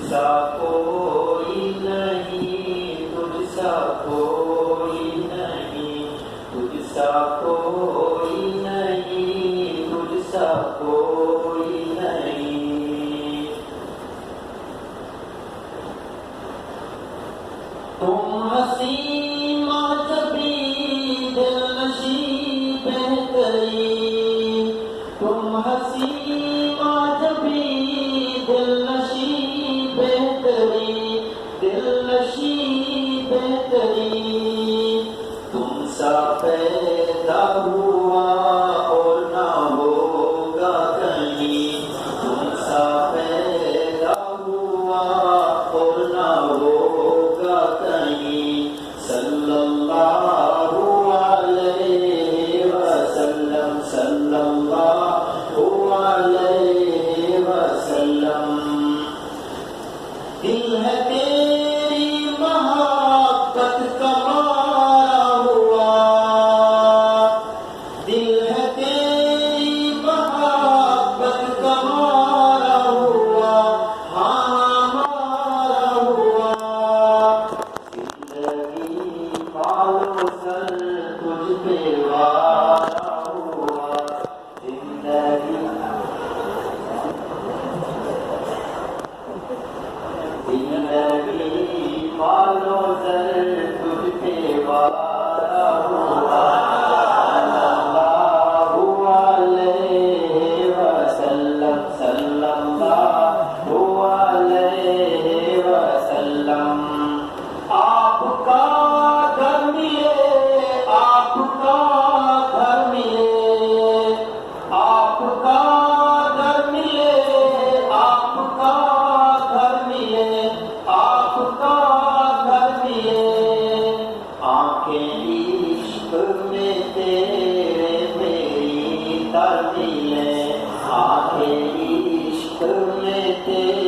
तुझसा कोई नहीं, तुझसा कोई नहीं, तुझसा कोई नहीं, तुझसा कोई नहीं। तुम हसी माजबी दिलनशी बेहतरी, तुम हसी माजबी दिलनशी बेहतरी, दिलनशी बेहतरी। तुमसा पैदा हुआ और ना होगा कहीं, तुमसा पैदा हुआ और ना होगा कहीं। सल्लल्लाहु अलैहि वसल्लम, सल्लल्लाहु अलैहि वसल्लम। दिल है तेरी मोहब्बत का मारा हुआ, दिल है तेरी मोहब्बत का मारा हुआ, हाँ मारा हुआ। जिंदगी पालो सर तुझ पे वारा हुआ, जिंदगी पालो सर तुझ पे वारा हुआ। सल्लल्लाहु अलैहि वसल्लम, सल्लल्लाहु अलैहि वसल्लम। आपका घर मिले, आपका घर मिले, आपका घर मिले, आपका घर मिले, आपका घर मिले। आंखें इश्क में तेरे मेरी तर मिले, आंखें इश्क में तेरे